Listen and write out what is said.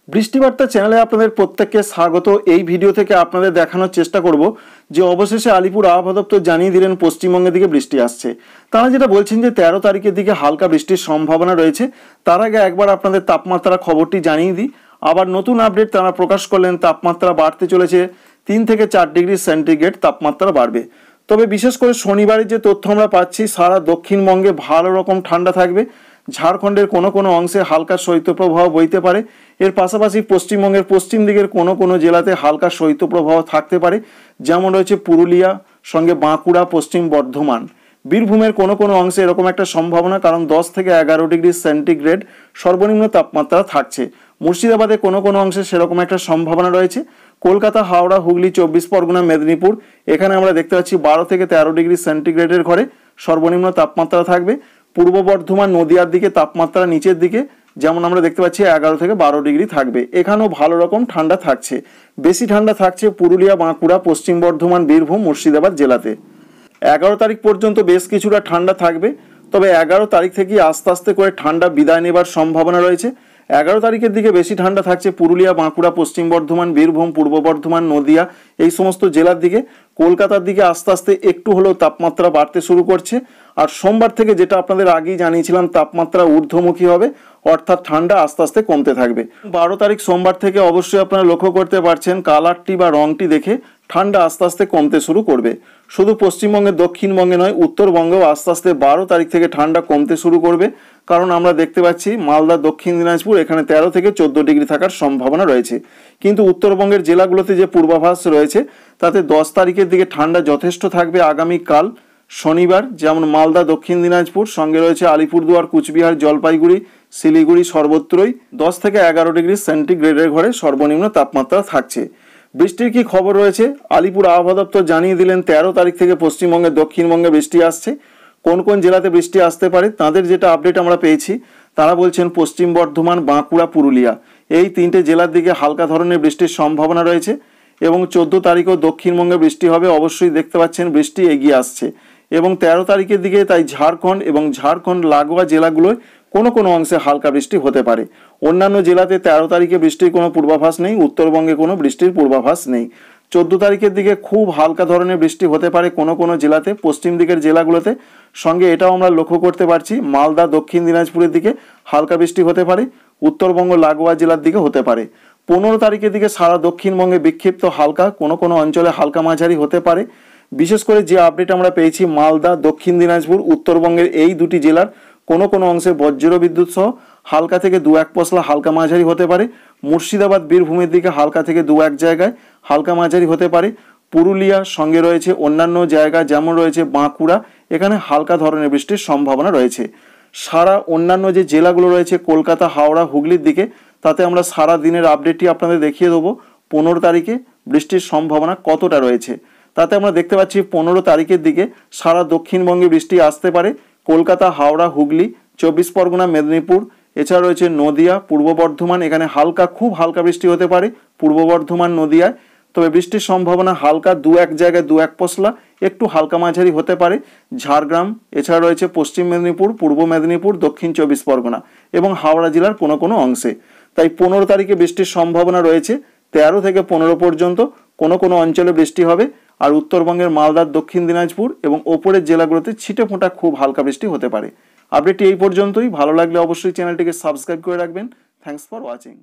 বৃষ্টিবার্তা চ্যানেলে আপনাদের প্রত্যেককে স্বাগত। এই ভিডিও থেকে আপনাদের দেখানোর চেষ্টা করব যে অবশেষে আলিপুর আবহাওয়া দপ্তর জানিয়ে দিলেন পশ্চিমবঙ্গের দিকে বৃষ্টি আসছে। তারা যেটা বলছেন যে 13 তারিখের দিকে হালকা বৃষ্টির সম্ভাবনা রয়েছে। তার আগে একবার আপনাদের তাপমাত্রার খবরটি জানিয়ে দিই। আবার নতুন আপডেট তারা প্রকাশ করলেন, তাপমাত্রা বাড়তে চলেছে, 3 থেকে 4 ডিগ্রি সেন্টিগ্রেড তাপমাত্রা বাড়বে। তবে বিশেষ করে শনিবারের যে তথ্য আমরা পাচ্ছি, সারা দক্ষিণবঙ্গে ভালো রকম ঠান্ডা থাকবে। ঝাড়খণ্ডের কোনো কোনো অংশে হালকা শৈত্যপ্রবাহ বইতে পারে। এর পাশাপাশি পশ্চিমবঙ্গের পশ্চিম দিকের কোনো কোনো জেলাতে হালকা শৈত্যপ্রবাহ থাকতে পারে, যেমন রয়েছে পুরুলিয়া, সঙ্গে বাঁকুড়া, পশ্চিম বর্ধমান। বীরভূমের কোনো কোনো অংশে এরকম একটা সম্ভাবনা, কারণ 10 থেকে 11 ডিগ্রি সেন্টিগ্রেড সর্বনিম্ন তাপমাত্রা থাকছে। মুর্শিদাবাদে কোনো কোনো অংশে সেরকম একটা সম্ভাবনা রয়েছে। কলকাতা, হাওড়া, হুগলি, 24 পরগনা, মেদিনীপুর, এখানে আমরা দেখতে পাচ্ছি 12 থেকে 13 ডিগ্রি সেন্টিগ্রেডের ঘরে সর্বনিম্ন তাপমাত্রা থাকবে। পূর্ব বর্ধমান, নদিয়ার দিকে তাপমাত্রা নিচের দিকে, যেমন আমরা দেখতে পাচ্ছি 11 থেকে 12 ডিগ্রি থাকবে। এখানেও ভালো রকম ঠান্ডা থাকছে। বেশি ঠান্ডা থাকছে পুরুলিয়া, বাঁকুড়া, পশ্চিম বর্ধমান, বীরভূম, মুর্শিদাবাদ জেলাতে। 11 তারিখ পর্যন্ত বেশ কিছুটা ঠান্ডা থাকবে। তবে 11 তারিখ থেকে আস্তে আস্তে করে ঠান্ডা বিদায় নেবার সম্ভাবনা রয়েছে। 11 তারিখের দিকে বেশি ঠান্ডা থাকছে পুরুলিয়া, বাঁকুড়া, পশ্চিম বর্ধমান, বীরভূম, পূর্ব বর্ধমান, নদিয়া, এই সমস্ত জেলার দিকে। কলকাতার দিকে আস্তে আস্তে একটু হলেও তাপমাত্রা বাড়তে শুরু করছে। আর সোমবার থেকে যেটা আপনাদের আগেই জানিয়েছিলাম, তাপমাত্রা ঊর্ধ্বমুখী হবে, অর্থাৎ ঠান্ডা আস্তে আস্তে কমতে থাকবে। 12 তারিখ সোমবার থেকে অবশ্যই আপনারা লক্ষ্য করতে পারছেন, কালারটি বা রংটি দেখে ঠান্ডা আস্তে আস্তে কমতে শুরু করবে। শুধু পশ্চিমবঙ্গে, দক্ষিণবঙ্গে নয়, উত্তরবঙ্গেও আস্তে আস্তে 12 তারিখ থেকে ঠান্ডা কমতে শুরু করবে। কারণ আমরা দেখতে পাচ্ছি মালদা, দক্ষিণ দিনাজপুর, এখানে 13 থেকে 14 ডিগ্রি থাকার সম্ভাবনা রয়েছে। কিন্তু উত্তরবঙ্গের জেলাগুলোতে যে পূর্বাভাস রয়েছে, তাতে 10 তারিখের দিকে ঠান্ডা যথেষ্ট থাকবে। আগামীকাল শনিবার, যেমন মালদা, দক্ষিণ দিনাজপুর, সঙ্গে রয়েছে আলিপুরদুয়ার, কুচবিহার, জলপাইগুড়ি, শিলিগুড়ি, সর্বত্রই 10 থেকে 11 ডিগ্রি সেন্টিগ্রেডের ঘরে সর্বনিম্ন তাপমাত্রা থাকছে। বৃষ্টির কি খবর রয়েছে? আলিপুর আবহাওয়া দপ্তর জানিয়ে দিলেন 13 তারিখ থেকে পশ্চিমবঙ্গে, দক্ষিণবঙ্গে বৃষ্টি আসছে। কোন কোন জেলাতে বৃষ্টি আসতে পারে তাদের যেটা আপডেট আমরা পেয়েছি, তারা বলছেন পশ্চিম বর্ধমান, বাঁকুড়া, পুরুলিয়া, এই 3টে জেলার দিকে হালকা ধরনের বৃষ্টির সম্ভাবনা রয়েছে। এবং 14 তারিখেও দক্ষিণবঙ্গে বৃষ্টি হবে। অবশ্যই দেখতে পাচ্ছেন বৃষ্টি এগিয়ে আসছে। এবং 13 তারিখের দিকে তাই ঝাড়খণ্ড এবং ঝাড়খণ্ড লাগোয়া জেলাগুলোয় কোনো কোনো অংশে হালকা বৃষ্টি হতে পারে। অন্যান্য জেলাতে 13 তারিখে বৃষ্টির কোনো পূর্বাভাস নেই। উত্তরবঙ্গে কোনো বৃষ্টির পূর্বাভাস নেই। 14 তারিখের দিকে খুব হালকা ধরনের বৃষ্টি হতে পারে কোনো কোনো জেলাতে, পশ্চিম দিকের জেলাগুলোতে। সঙ্গে এটাও আমরা লক্ষ্য করতে পারছি, মালদা, দক্ষিণ দিনাজপুরের দিকে হালকা বৃষ্টি হতে পারে। উত্তরবঙ্গ লাগোয়া জেলার দিকে হতে পারে। 15 তারিখের দিকে সারা দক্ষিণবঙ্গে বিক্ষিপ্ত হালকা, কোনো কোনো অঞ্চলে হালকা মাঝারি হতে পারে। বিশেষ করে যে আপডেট আমরা পেয়েছি, মালদা, দক্ষিণ দিনাজপুর, উত্তরবঙ্গের এই দুটি জেলার কোনো কোনো অংশে বজ্র বিদ্যুৎ সহ হালকা থেকে 2-1 পশলা হালকা মাঝারি হতে পারে। মুর্শিদাবাদ, বীরভূমের দিকে হালকা থেকে 2-1 জায়গায় হালকা মাঝারি হতে পারে। পুরুলিয়া, সঙ্গে রয়েছে অন্যান্য জায়গা, যেমন রয়েছে বাঁকুড়া, এখানে হালকা ধরনের বৃষ্টির সম্ভাবনা রয়েছে। সারা অন্যান্য যে জেলাগুলো রয়েছে, কলকাতা, হাওড়া, হুগলির দিকে, তাতে আমরা সারা দিনের আপডেটটি আপনাদের দেখিয়ে দেবো 15 তারিখে বৃষ্টির সম্ভাবনা কতটা রয়েছে। তাতে আমরা দেখতে পাচ্ছি 15 তারিখের দিকে সারা দক্ষিণবঙ্গে বৃষ্টি আসতে পারে। কলকাতা, হাওড়া, হুগলি, 24 পরগনা, মেদিনীপুর, এছাড়া রয়েছে নদিয়া, পূর্ব বর্ধমান, এখানে হালকা, খুব হালকা বৃষ্টি হতে পারে পূর্ব বর্ধমান, নদিয়ায়। তবে বৃষ্টির সম্ভাবনা হালকা, 2-1 জায়গায় 2-1 পশলা একটু হালকা মাঝারি হতে পারে ঝাড়গ্রাম, এছাড়া রয়েছে পশ্চিম মেদিনীপুর, পূর্ব মেদিনীপুর, দক্ষিণ 24 পরগনা এবং হাওড়া জেলার কোনো কোনো অংশে। তাই 15 তারিখে বৃষ্টির সম্ভাবনা রয়েছে। 13 থেকে 15 পর্যন্ত কোনো কোনো অঞ্চলে বৃষ্টি হবে। আর উত্তরবঙ্গের মালদার, দক্ষিণ দিনাজপুর এবং ওপরের জেলাগুলোতে ছিটে ফোঁটা খুব হালকা বৃষ্টি হতে পারে। আপডেটটি এই পর্যন্তই। ভালো লাগলে অবশ্যই চ্যানেলটিকে সাবস্ক্রাইব করে রাখবেন। Thanks for watching.